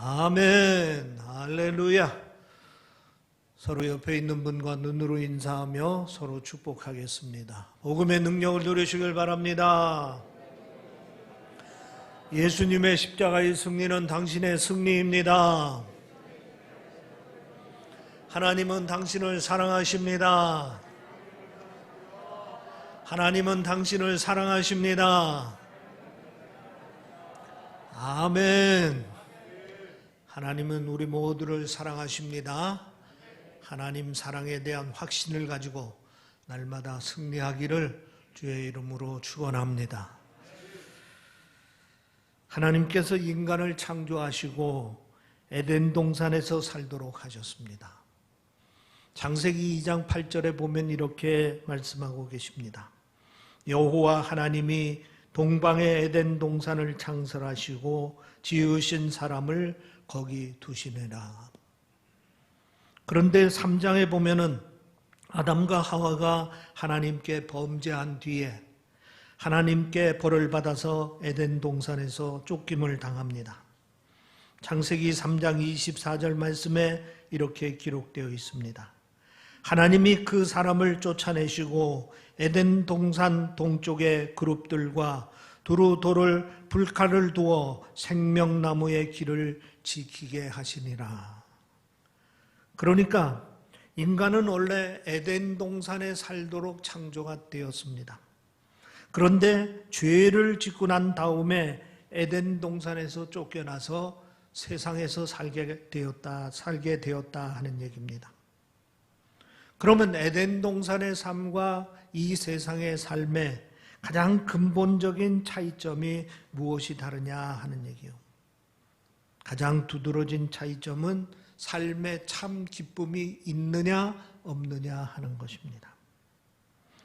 아멘. 할렐루야. 서로 옆에 있는 분과 눈으로 인사하며 서로 축복하겠습니다. 복음의 능력을 누리시길 바랍니다. 예수님의 십자가의 승리는 당신의 승리입니다. 하나님은 당신을 사랑하십니다. 하나님은 당신을 사랑하십니다. 아멘. 하나님은 우리 모두를 사랑하십니다. 하나님 사랑에 대한 확신을 가지고 날마다 승리하기를 주의 이름으로 축원합니다. 하나님께서 인간을 창조하시고 에덴 동산에서 살도록 하셨습니다. 창세기 2장 8절에 보면 이렇게 말씀하고 계십니다. 여호와 하나님이 동방의 에덴 동산을 창설하시고 지으신 사람을 거기 두시니라. 그런데 3장에 보면은 아담과 하와가 하나님께 범죄한 뒤에 하나님께 벌을 받아서 에덴 동산에서 쫓김을 당합니다. 창세기 3장 24절 말씀에 이렇게 기록되어 있습니다. 하나님이 그 사람을 쫓아내시고 에덴 동산 동쪽의 그룹들과 두루 돌을 불칼을 두어 생명나무의 길을 지키게 하시니라. 그러니까 인간은 원래 에덴 동산에 살도록 창조가 되었습니다. 그런데 죄를 짓고 난 다음에 에덴 동산에서 쫓겨나서 세상에서 살게 되었다 하는 얘기입니다. 그러면 에덴 동산의 삶과 이 세상의 삶의 가장 근본적인 차이점이 무엇이 다르냐 하는 얘기요. 가장 두드러진 차이점은 삶의 참 기쁨이 있느냐 없느냐 하는 것입니다.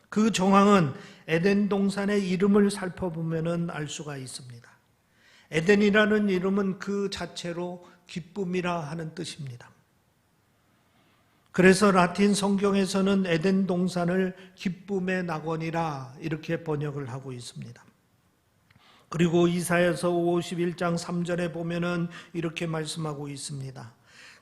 그 정황은 에덴 동산의 이름을 살펴보면 알 수가 있습니다. 에덴이라는 이름은 그 자체로 기쁨이라 하는 뜻입니다. 그래서 라틴 성경에서는 에덴 동산을 기쁨의 낙원이라 이렇게 번역을 하고 있습니다. 그리고 이사야서 51장 3절에 보면은 이렇게 말씀하고 있습니다.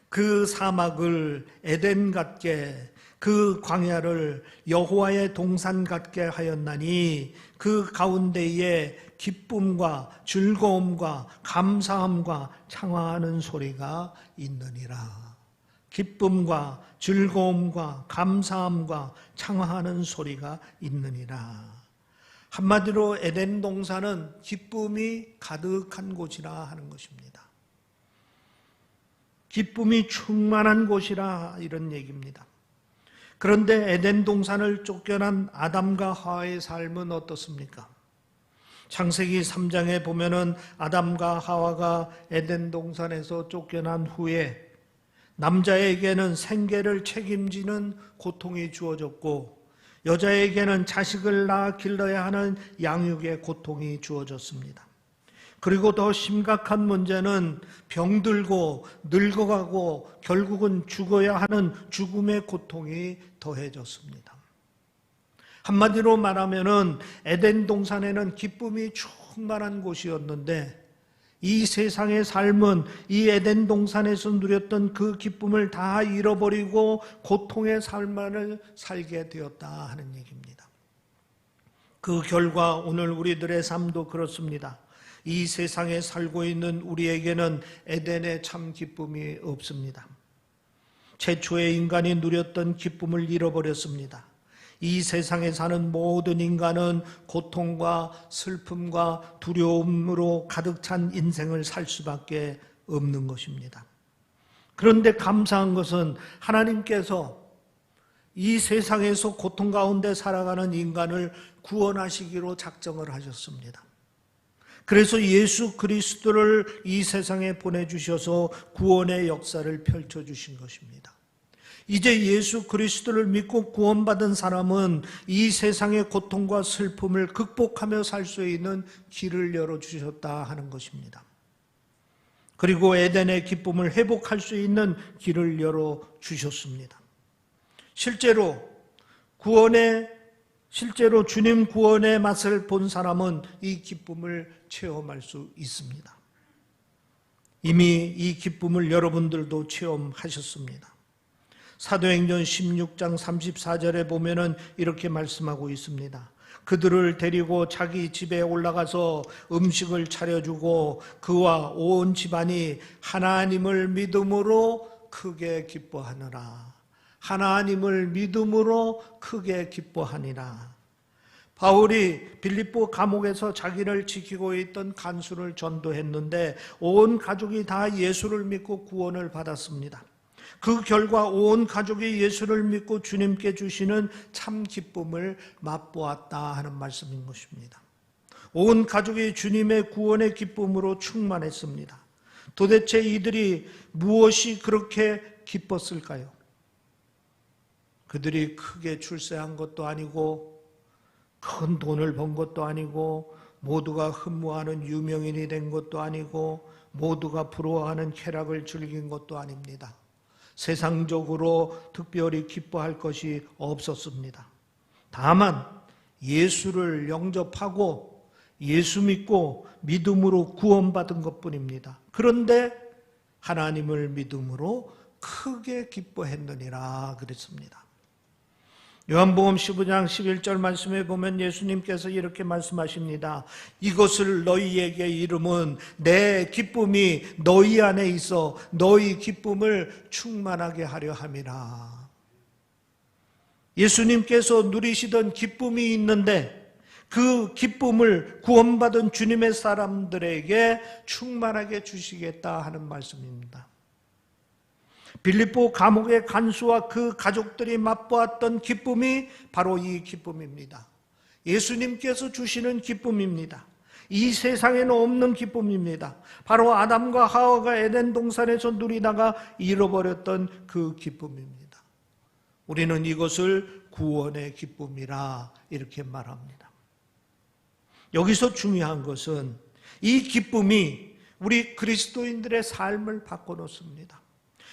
그 사막을 에덴 같게 그 광야를 여호와의 동산 같게 하였나니 그 가운데에 기쁨과 즐거움과 감사함과 창화하는 소리가 있느니라. 기쁨과 즐거움과 감사함과 창화하는 소리가 있느니라. 한마디로 에덴 동산은 기쁨이 가득한 곳이라 하는 것입니다. 기쁨이 충만한 곳이라 이런 얘기입니다. 그런데 에덴 동산을 쫓겨난 아담과 하와의 삶은 어떻습니까? 창세기 3장에 보면은 아담과 하와가 에덴 동산에서 쫓겨난 후에 남자에게는 생계를 책임지는 고통이 주어졌고 여자에게는 자식을 낳아 길러야 하는 양육의 고통이 주어졌습니다. 그리고 더 심각한 문제는 병들고 늙어가고 결국은 죽어야 하는 죽음의 고통이 더해졌습니다. 한마디로 말하면은 에덴 동산에는 기쁨이 충만한 곳이었는데 이 세상의 삶은 이 에덴 동산에서 누렸던 그 기쁨을 다 잃어버리고 고통의 삶만을 살게 되었다 하는 얘기입니다. 그 결과 오늘 우리들의 삶도 그렇습니다. 이 세상에 살고 있는 우리에게는 에덴의 참 기쁨이 없습니다. 최초의 인간이 누렸던 기쁨을 잃어버렸습니다. 이 세상에 사는 모든 인간은 고통과 슬픔과 두려움으로 가득 찬 인생을 살 수밖에 없는 것입니다. 그런데 감사한 것은 하나님께서 이 세상에서 고통 가운데 살아가는 인간을 구원하시기로 작정을 하셨습니다. 그래서 예수 그리스도를 이 세상에 보내주셔서 구원의 역사를 펼쳐주신 것입니다. 이제 예수 그리스도를 믿고 구원받은 사람은 이 세상의 고통과 슬픔을 극복하며 살 수 있는 길을 열어주셨다 하는 것입니다. 그리고 에덴의 기쁨을 회복할 수 있는 길을 열어주셨습니다. 실제로 주님 구원의 맛을 본 사람은 이 기쁨을 체험할 수 있습니다. 이미 이 기쁨을 여러분들도 체험하셨습니다. 사도행전 16장 34절에 보면은 이렇게 말씀하고 있습니다. 그들을 데리고 자기 집에 올라가서 음식을 차려주고 그와 온 집안이 하나님을 믿음으로 크게 기뻐하느라. 하나님을 믿음으로 크게 기뻐하니라. 바울이 빌립보 감옥에서 자기를 지키고 있던 간수를 전도했는데 온 가족이 다 예수를 믿고 구원을 받았습니다. 그 결과 온 가족이 예수를 믿고 주님께 주시는 참 기쁨을 맛보았다 하는 말씀인 것입니다. 온 가족이 주님의 구원의 기쁨으로 충만했습니다. 도대체 이들이 무엇이 그렇게 기뻤을까요? 그들이 크게 출세한 것도 아니고 큰 돈을 번 것도 아니고 모두가 흠모하는 유명인이 된 것도 아니고 모두가 부러워하는 쾌락을 즐긴 것도 아닙니다. 세상적으로 특별히 기뻐할 것이 없었습니다. 다만 예수를 영접하고 예수 믿고 믿음으로 구원받은 것뿐입니다. 그런데 하나님을 믿음으로 크게 기뻐했느니라 그랬습니다. 요한복음 15장 11절 말씀에 보면 예수님께서 이렇게 말씀하십니다. 이것을 너희에게 이름은 내 기쁨이 너희 안에 있어 너희 기쁨을 충만하게 하려 함이라. 예수님께서 누리시던 기쁨이 있는데 그 기쁨을 구원받은 주님의 사람들에게 충만하게 주시겠다 하는 말씀입니다. 빌립보 감옥의 간수와 그 가족들이 맛보았던 기쁨이 바로 이 기쁨입니다. 예수님께서 주시는 기쁨입니다. 이 세상에는 없는 기쁨입니다. 바로 아담과 하와가 에덴 동산에서 누리다가 잃어버렸던 그 기쁨입니다. 우리는 이것을 구원의 기쁨이라 이렇게 말합니다. 여기서 중요한 것은 이 기쁨이 우리 그리스도인들의 삶을 바꿔놓습니다.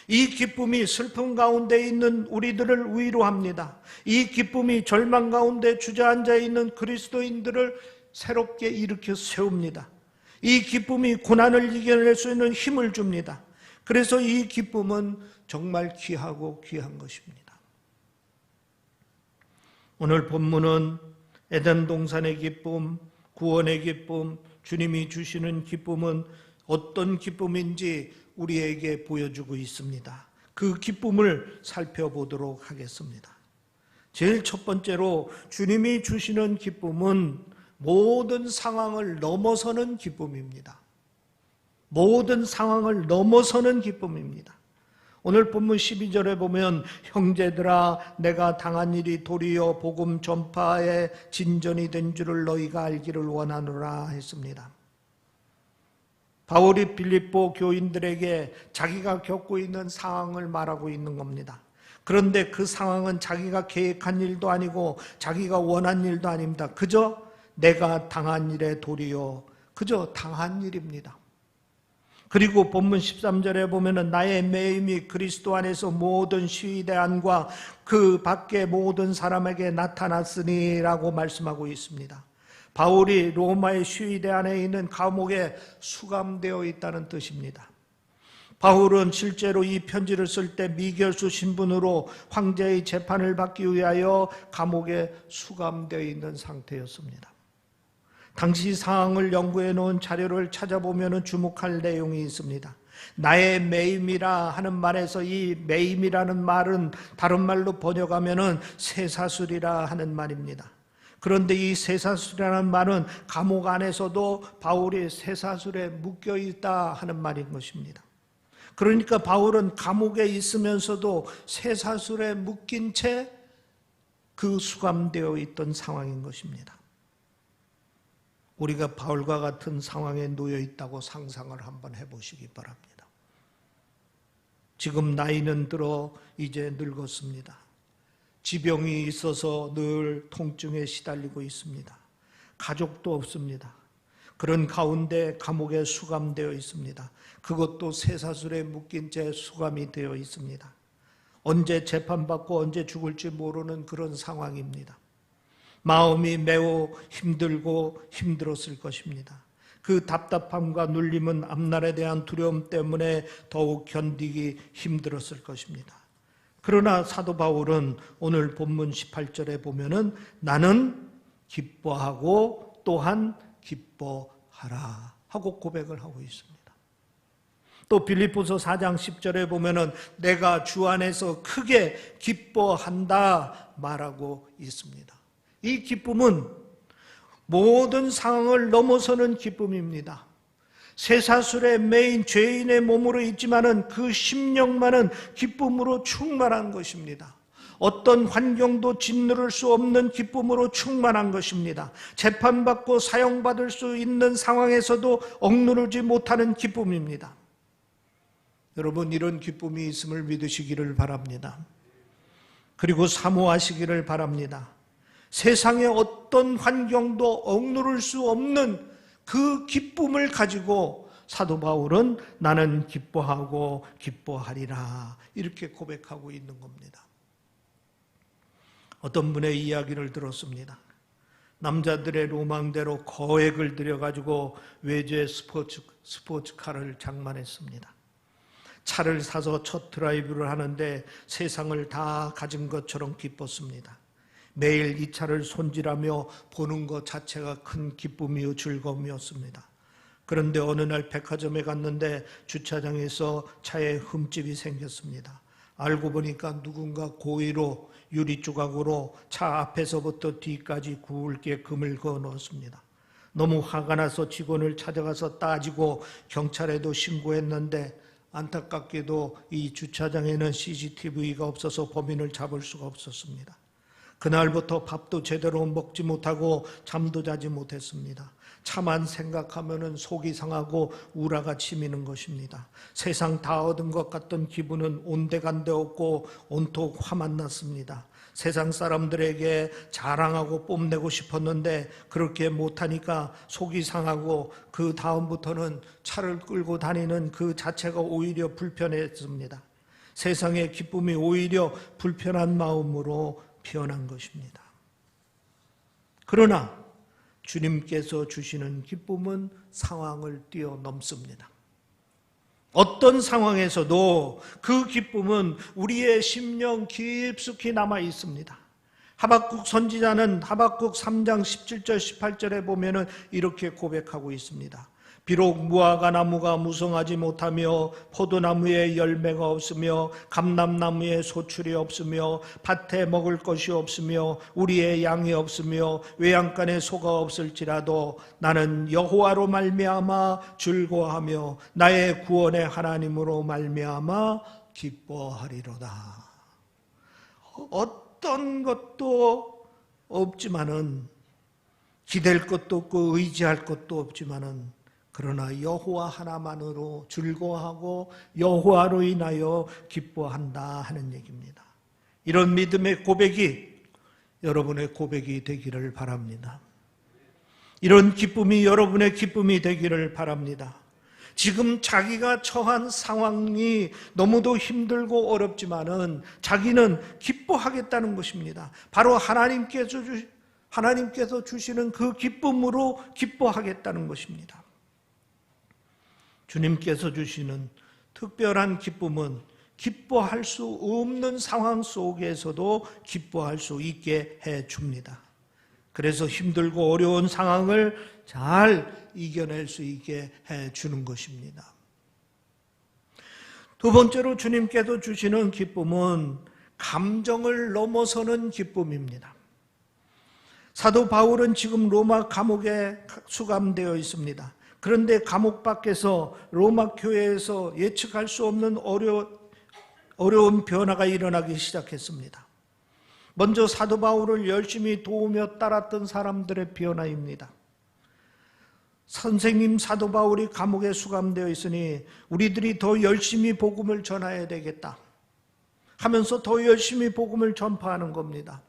이 기쁨이 슬픔 가운데 있는 우리들을 위로합니다. 이 기쁨이 절망 가운데 주저앉아 있는 그리스도인들을 새롭게 일으켜 세웁니다. 이 기쁨이 고난을 이겨낼 수 있는 힘을 줍니다. 그래서 이 기쁨은 정말 귀하고 귀한 것입니다. 오늘 본문은 에덴 동산의 기쁨, 구원의 기쁨, 주님이 주시는 기쁨은 어떤 기쁨인지 우리에게 보여주고 있습니다. 그 기쁨을 살펴보도록 하겠습니다. 제일 첫 번째로 주님이 주시는 기쁨은 모든 상황을 넘어서는 기쁨입니다. 모든 상황을 넘어서는 기쁨입니다. 오늘 본문 12절에 보면 형제들아 내가 당한 일이 도리어 복음 전파의 진전이 된 줄을 너희가 알기를 원하노라 했습니다. 바울이 빌립보 교인들에게 자기가 겪고 있는 상황을 말하고 있는 겁니다. 그런데 그 상황은 자기가 계획한 일도 아니고 자기가 원한 일도 아닙니다. 그저 내가 당한 일에 도리어 그저 당한 일입니다. 그리고 본문 13절에 보면은 나의 매임이 그리스도 안에서 모든 시위대안과 그 밖의 모든 사람에게 나타났으니라고 말씀하고 있습니다. 바울이 로마의 시위대 안에 있는 감옥에 수감되어 있다는 뜻입니다. 바울은 실제로 이 편지를 쓸 때 미결수 신분으로 황제의 재판을 받기 위하여 감옥에 수감되어 있는 상태였습니다. 당시 상황을 연구해 놓은 자료를 찾아보면 주목할 내용이 있습니다. 나의 매임이라 하는 말에서 이 매임이라는 말은 다른 말로 번역하면 쇠사슬이라 하는 말입니다. 그런데 이 쇠사슬이라는 말은 감옥 안에서도 바울이 쇠사슬에 묶여 있다 하는 말인 것입니다. 그러니까 바울은 감옥에 있으면서도 쇠사슬에 묶인 채 그 수감되어 있던 상황인 것입니다. 우리가 바울과 같은 상황에 놓여 있다고 상상을 한번 해보시기 바랍니다. 지금 나이는 들어 이제 늙었습니다. 지병이 있어서 늘 통증에 시달리고 있습니다. 가족도 없습니다. 그런 가운데 감옥에 수감되어 있습니다. 그것도 쇠사슬에 묶인 채 수감이 되어 있습니다. 언제 재판받고 언제 죽을지 모르는 그런 상황입니다. 마음이 매우 힘들고 힘들었을 것입니다. 그 답답함과 눌림은 앞날에 대한 두려움 때문에 더욱 견디기 힘들었을 것입니다. 그러나 사도 바울은 오늘 본문 18절에 보면은 나는 기뻐하고 또한 기뻐하라 하고 고백을 하고 있습니다. 또 빌립보서 4장 10절에 보면은 내가 주 안에서 크게 기뻐한다 말하고 있습니다. 이 기쁨은 모든 상황을 넘어서는 기쁨입니다. 쇠사슬에 매인 죄인의 몸으로 있지만은 그 심령만은 기쁨으로 충만한 것입니다. 어떤 환경도 짓누를 수 없는 기쁨으로 충만한 것입니다. 재판받고 사형받을 수 있는 상황에서도 억누르지 못하는 기쁨입니다. 여러분, 이런 기쁨이 있음을 믿으시기를 바랍니다. 그리고 사모하시기를 바랍니다. 세상의 어떤 환경도 억누를 수 없는 그 기쁨을 가지고 사도 바울은 나는 기뻐하고 기뻐하리라 이렇게 고백하고 있는 겁니다. 어떤 분의 이야기를 들었습니다. 남자들의 로망대로 거액을 들여가지고 외제 스포츠카를 장만했습니다. 차를 사서 첫 드라이브를 하는데 세상을 다 가진 것처럼 기뻤습니다. 매일 이 차를 손질하며 보는 것 자체가 큰 기쁨이요 즐거움이었습니다. 그런데 어느 날 백화점에 갔는데 주차장에서 차에 흠집이 생겼습니다. 알고 보니까 누군가 고의로 유리 조각으로 차 앞에서부터 뒤까지 굵게 금을 그어 넣었습니다. 너무 화가 나서 직원을 찾아가서 따지고 경찰에도 신고했는데 안타깝게도 이 주차장에는 CCTV가 없어서 범인을 잡을 수가 없었습니다. 그날부터 밥도 제대로 먹지 못하고 잠도 자지 못했습니다. 차만 생각하면 속이 상하고 우라가 치미는 것입니다. 세상 다 얻은 것 같던 기분은 온데간데 없고 온통 화만 났습니다. 세상 사람들에게 자랑하고 뽐내고 싶었는데 그렇게 못하니까 속이 상하고 그 다음부터는 차를 끌고 다니는 그 자체가 오히려 불편했습니다. 세상의 기쁨이 오히려 불편한 마음으로 피어난 것입니다. 그러나 주님께서 주시는 기쁨은 상황을 뛰어넘습니다. 어떤 상황에서도 그 기쁨은 우리의 심령 깊숙이 남아 있습니다. 하박국 선지자는 하박국 3장 17절 18절에 보면은 이렇게 고백하고 있습니다. 비록 무화과 나무가 무성하지 못하며 포도나무에 열매가 없으며 감람나무에 소출이 없으며 밭에 먹을 것이 없으며 우리의 양이 없으며 외양간에 소가 없을지라도 나는 여호와로 말미암아 즐거워하며 나의 구원의 하나님으로 말미암아 기뻐하리로다. 어떤 것도 없지만은 기댈 것도 없고 의지할 것도 없지만은 그러나 여호와 하나만으로 즐거워하고 여호와로 인하여 기뻐한다 하는 얘기입니다. 이런 믿음의 고백이 여러분의 고백이 되기를 바랍니다. 이런 기쁨이 여러분의 기쁨이 되기를 바랍니다. 지금 자기가 처한 상황이 너무도 힘들고 어렵지만은 자기는 기뻐하겠다는 것입니다. 바로 하나님께서 주시는 그 기쁨으로 기뻐하겠다는 것입니다. 주님께서 주시는 특별한 기쁨은 기뻐할 수 없는 상황 속에서도 기뻐할 수 있게 해줍니다. 그래서 힘들고 어려운 상황을 잘 이겨낼 수 있게 해주는 것입니다. 두 번째로 주님께서 주시는 기쁨은 감정을 넘어서는 기쁨입니다. 사도 바울은 지금 로마 감옥에 수감되어 있습니다. 그런데 감옥 밖에서 로마 교회에서 예측할 수 없는 어려운 변화가 일어나기 시작했습니다. 먼저 사도 바울을 열심히 도우며 따랐던 사람들의 변화입니다. 선생님 사도 바울이 감옥에 수감되어 있으니 우리들이 더 열심히 복음을 전해야 되겠다 하면서 더 열심히 복음을 전파하는 겁니다.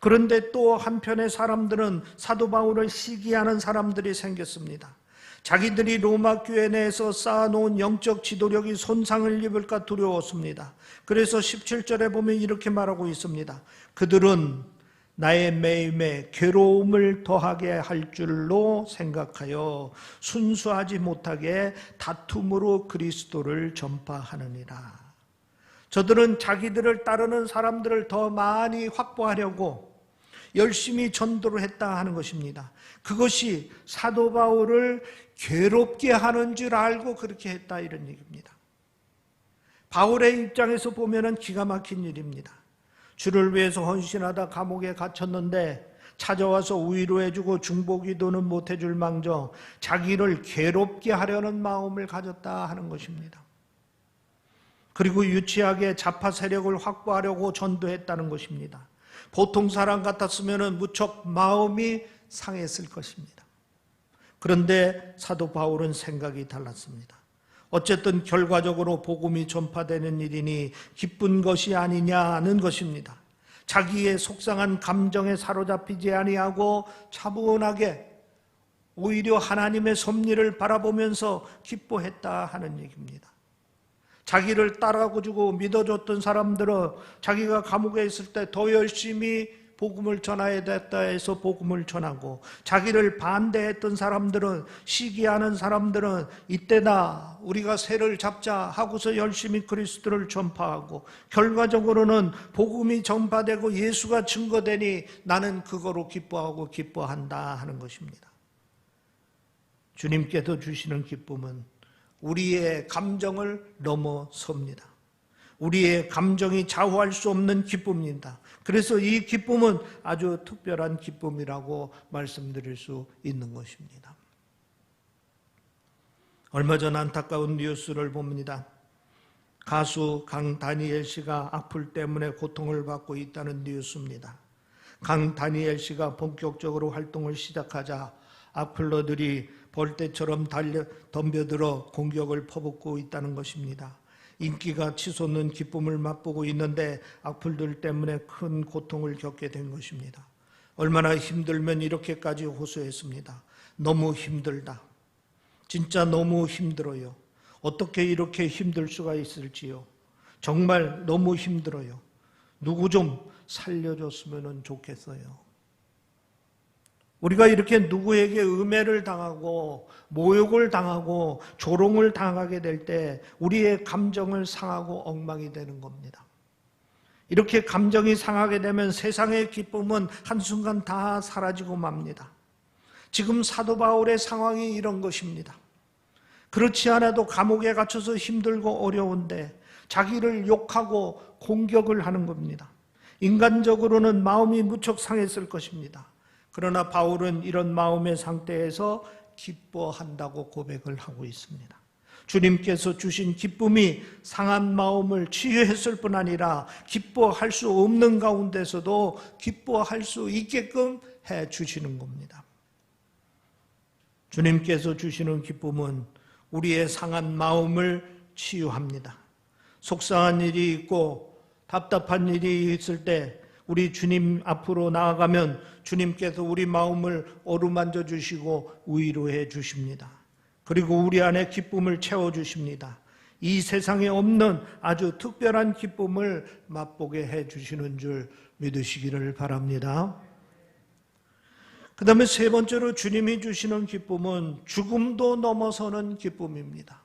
그런데 또 한편의 사람들은 사도 바울을 시기하는 사람들이 생겼습니다. 자기들이 로마 교회 내에서 쌓아놓은 영적 지도력이 손상을 입을까 두려웠습니다. 그래서 17절에 보면 이렇게 말하고 있습니다. 그들은 나의 매임에 괴로움을 더하게 할 줄로 생각하여 순수하지 못하게 다툼으로 그리스도를 전파하느니라. 저들은 자기들을 따르는 사람들을 더 많이 확보하려고 열심히 전도를 했다 하는 것입니다. 그것이 사도 바울을 괴롭게 하는 줄 알고 그렇게 했다 이런 얘기입니다. 바울의 입장에서 보면은 기가 막힌 일입니다. 주를 위해서 헌신하다 감옥에 갇혔는데 찾아와서 위로해주고 중보기도는 못해줄 망정 자기를 괴롭게 하려는 마음을 가졌다 하는 것입니다. 그리고 유치하게 좌파 세력을 확보하려고 전도했다는 것입니다. 보통 사람 같았으면 무척 마음이 상했을 것입니다. 그런데 사도 바울은 생각이 달랐습니다. 어쨌든 결과적으로 복음이 전파되는 일이니 기쁜 것이 아니냐는 것입니다. 자기의 속상한 감정에 사로잡히지 아니하고 차분하게 오히려 하나님의 섭리를 바라보면서 기뻐했다 하는 얘기입니다. 자기를 따라주고 믿어줬던 사람들은 자기가 감옥에 있을 때 더 열심히 복음을 전해야 됐다 해서 복음을 전하고, 자기를 반대했던 사람들은, 시기하는 사람들은 이때다 우리가 새를 잡자 하고서 열심히 그리스도를 전파하고, 결과적으로는 복음이 전파되고 예수가 증거되니 나는 그거로 기뻐하고 기뻐한다 하는 것입니다. 주님께서 주시는 기쁨은 우리의 감정을 넘어섭니다. 우리의 감정이 좌우할 수 없는 기쁨입니다. 그래서 이 기쁨은 아주 특별한 기쁨이라고 말씀드릴 수 있는 것입니다. 얼마 전 안타까운 뉴스를 봅니다. 가수 강다니엘 씨가 악플 때문에 고통을 받고 있다는 뉴스입니다. 강다니엘 씨가 본격적으로 활동을 시작하자 악플러들이 벌떼처럼 덤벼들어 공격을 퍼붓고 있다는 것입니다. 인기가 치솟는 기쁨을 맛보고 있는데 악플들 때문에 큰 고통을 겪게 된 것입니다. 얼마나 힘들면 이렇게까지 호소했습니다. 너무 힘들다. 진짜 너무 힘들어요. 어떻게 이렇게 힘들 수가 있을지요. 정말 너무 힘들어요. 누구 좀 살려줬으면 좋겠어요. 우리가 이렇게 누구에게 음해를 당하고 모욕을 당하고 조롱을 당하게 될 때 우리의 감정을 상하고 엉망이 되는 겁니다. 이렇게 감정이 상하게 되면 세상의 기쁨은 한순간 다 사라지고 맙니다. 지금 사도 바울의 상황이 이런 것입니다. 그렇지 않아도 감옥에 갇혀서 힘들고 어려운데 자기를 욕하고 공격을 하는 겁니다. 인간적으로는 마음이 무척 상했을 것입니다. 그러나 바울은 이런 마음의 상태에서 기뻐한다고 고백을 하고 있습니다. 주님께서 주신 기쁨이 상한 마음을 치유했을 뿐 아니라 기뻐할 수 없는 가운데서도 기뻐할 수 있게끔 해 주시는 겁니다. 주님께서 주시는 기쁨은 우리의 상한 마음을 치유합니다. 속상한 일이 있고 답답한 일이 있을 때 우리 주님 앞으로 나아가면 주님께서 우리 마음을 어루만져 주시고 위로해 주십니다. 그리고 우리 안에 기쁨을 채워 주십니다. 이 세상에 없는 아주 특별한 기쁨을 맛보게 해 주시는 줄 믿으시기를 바랍니다. 그 다음에 세 번째로 주님이 주시는 기쁨은 죽음도 넘어서는 기쁨입니다.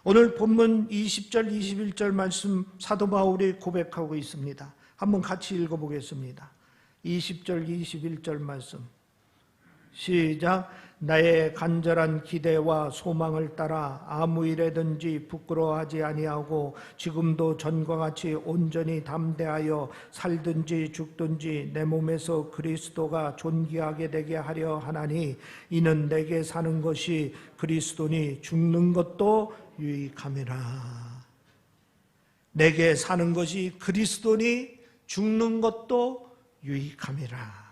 오늘 본문 20절, 21절 말씀 사도 바울이 고백하고 있습니다. 한번 같이 읽어보겠습니다. 20절, 21절 말씀 시작. 나의 간절한 기대와 소망을 따라 아무 일에든지 부끄러워하지 아니하고 지금도 전과 같이 온전히 담대하여 살든지 죽든지 내 몸에서 그리스도가 존귀하게 되게 하려 하나니 이는 내게 사는 것이 그리스도니 죽는 것도 유익함이라. 내게 사는 것이 그리스도니 죽는 것도 유익함이라.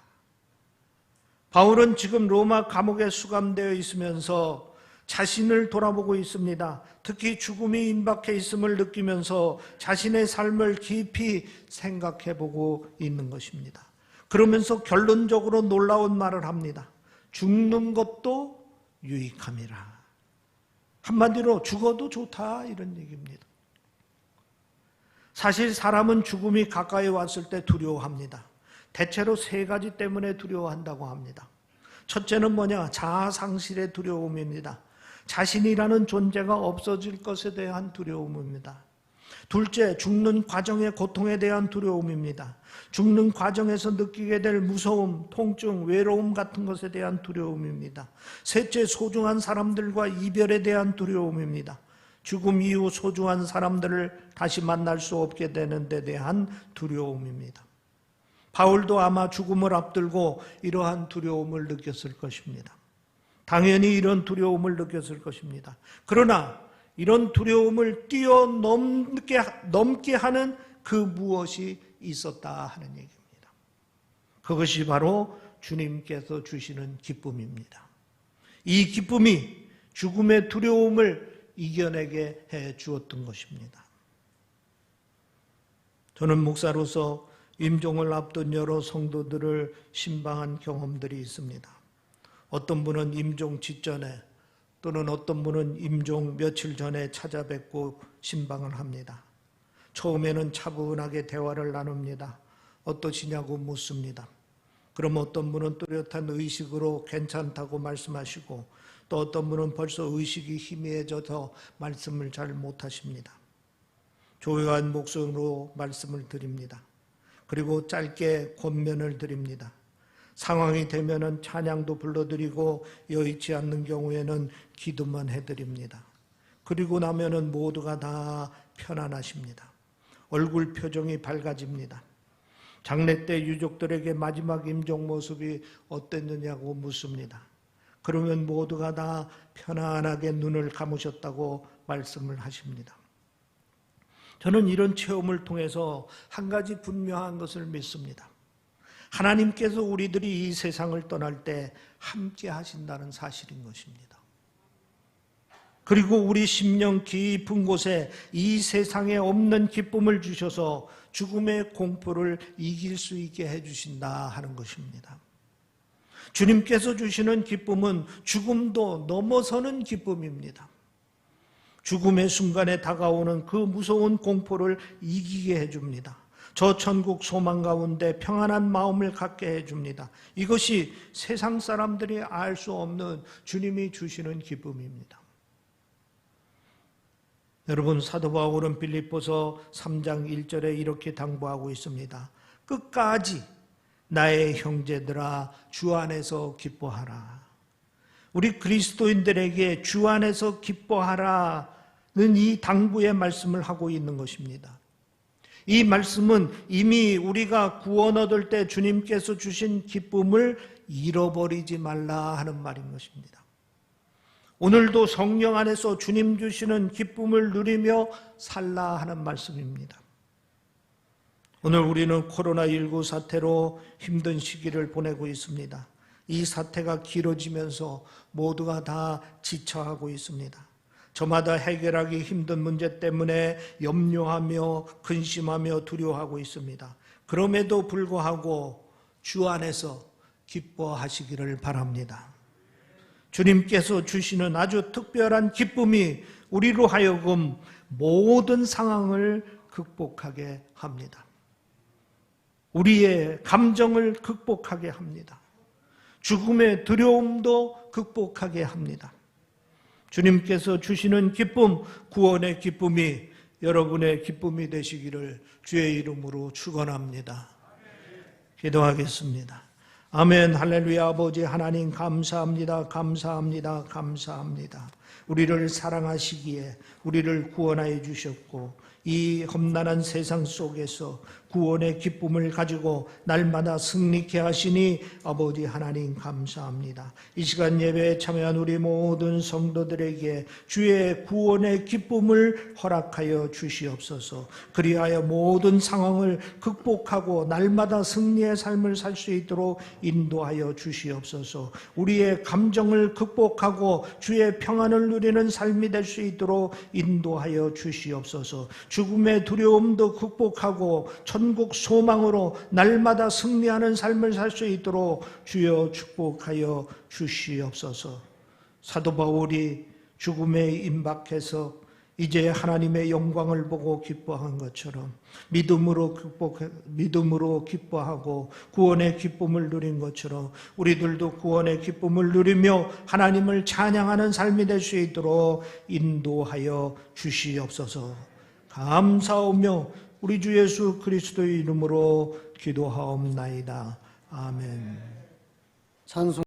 바울은 지금 로마 감옥에 수감되어 있으면서 자신을 돌아보고 있습니다. 특히 죽음이 임박해 있음을 느끼면서 자신의 삶을 깊이 생각해보고 있는 것입니다. 그러면서 결론적으로 놀라운 말을 합니다. 죽는 것도 유익함이라. 한마디로 죽어도 좋다 이런 얘기입니다. 사실 사람은 죽음이 가까이 왔을 때 두려워합니다. 대체로 세 가지 때문에 두려워한다고 합니다. 첫째는 뭐냐? 자아 상실의 두려움입니다. 자신이라는 존재가 없어질 것에 대한 두려움입니다. 둘째, 죽는 과정의 고통에 대한 두려움입니다. 죽는 과정에서 느끼게 될 무서움, 통증, 외로움 같은 것에 대한 두려움입니다. 셋째, 소중한 사람들과 이별에 대한 두려움입니다. 죽음 이후 소중한 사람들을 다시 만날 수 없게 되는 데 대한 두려움입니다. 바울도 아마 죽음을 앞두고 이러한 두려움을 느꼈을 것입니다. 당연히 이런 두려움을 느꼈을 것입니다. 그러나 이런 두려움을 뛰어넘게 하는 그 무엇이 있었다 하는 얘기입니다. 그것이 바로 주님께서 주시는 기쁨입니다. 이 기쁨이 죽음의 두려움을 이겨내게 해 주었던 것입니다. 저는 목사로서 임종을 앞둔 여러 성도들을 신방한 경험들이 있습니다. 어떤 분은 임종 직전에 또는 어떤 분은 임종 며칠 전에 찾아뵙고 신방을 합니다. 처음에는 차분하게 대화를 나눕니다. 어떠시냐고 묻습니다. 그럼 어떤 분은 뚜렷한 의식으로 괜찮다고 말씀하시고 또 어떤 분은 벌써 의식이 희미해져서 말씀을 잘 못하십니다. 조용한 목소리로 말씀을 드립니다. 그리고 짧게 권면을 드립니다. 상황이 되면은 찬양도 불러드리고 여의치 않는 경우에는 기도만 해드립니다. 그리고 나면은 모두가 다 편안하십니다. 얼굴 표정이 밝아집니다. 장례 때 유족들에게 마지막 임종 모습이 어땠느냐고 묻습니다. 그러면 모두가 다 편안하게 눈을 감으셨다고 말씀을 하십니다. 저는 이런 체험을 통해서 한 가지 분명한 것을 믿습니다. 하나님께서 우리들이 이 세상을 떠날 때 함께 하신다는 사실인 것입니다. 그리고 우리 심령 깊은 곳에 이 세상에 없는 기쁨을 주셔서 죽음의 공포를 이길 수 있게 해주신다 하는 것입니다. 주님께서 주시는 기쁨은 죽음도 넘어서는 기쁨입니다. 죽음의 순간에 다가오는 그 무서운 공포를 이기게 해줍니다. 저 천국 소망 가운데 평안한 마음을 갖게 해줍니다. 이것이 세상 사람들이 알 수 없는 주님이 주시는 기쁨입니다. 여러분, 사도 바울은 빌립보서 3장 1절에 이렇게 당부하고 있습니다. 끝까지 나의 형제들아 주 안에서 기뻐하라. 우리 그리스도인들에게 주 안에서 기뻐하라는 이 당부의 말씀을 하고 있는 것입니다. 이 말씀은 이미 우리가 구원 얻을 때 주님께서 주신 기쁨을 잃어버리지 말라 하는 말인 것입니다. 오늘도 성령 안에서 주님 주시는 기쁨을 누리며 살라 하는 말씀입니다. 오늘 우리는 코로나19 사태로 힘든 시기를 보내고 있습니다. 이 사태가 길어지면서 모두가 다 지쳐하고 있습니다. 저마다 해결하기 힘든 문제 때문에 염려하며 근심하며 두려워하고 있습니다. 그럼에도 불구하고 주 안에서 기뻐하시기를 바랍니다. 주님께서 주시는 아주 특별한 기쁨이 우리로 하여금 모든 상황을 극복하게 합니다. 우리의 감정을 극복하게 합니다. 죽음의 두려움도 극복하게 합니다. 주님께서 주시는 기쁨, 구원의 기쁨이 여러분의 기쁨이 되시기를 주의 이름으로 축원합니다. 기도하겠습니다. 아멘. 할렐루야. 아버지 하나님 감사합니다. 감사합니다. 감사합니다. 우리를 사랑하시기에 우리를 구원하여 주셨고 이 험난한 세상 속에서 구원의 기쁨을 가지고 날마다 승리케 하시니 아버지 하나님 감사합니다. 이 시간 예배에 참여한 우리 모든 성도들에게 주의 구원의 기쁨을 허락하여 주시옵소서. 그리하여 모든 상황을 극복하고 날마다 승리의 삶을 살 수 있도록 인도하여 주시옵소서. 우리의 감정을 극복하고 주의 평안을 누리는 삶이 될 수 있도록 인도하여 주시옵소서. 죽음의 두려움도 극복하고 천국 소망으로 날마다 승리하는 삶을 살 수 있도록 주여 축복하여 주시옵소서. 사도 바울이 죽음에 임박해서 이제 하나님의 영광을 보고 기뻐한 것처럼 믿음으로 기뻐하고 구원의 기쁨을 누린 것처럼 우리들도 구원의 기쁨을 누리며 하나님을 찬양하는 삶이 될 수 있도록 인도하여 주시옵소서. 감사하며 우리 주 예수 그리스도의 이름으로 기도하옵나이다. 아멘. 찬송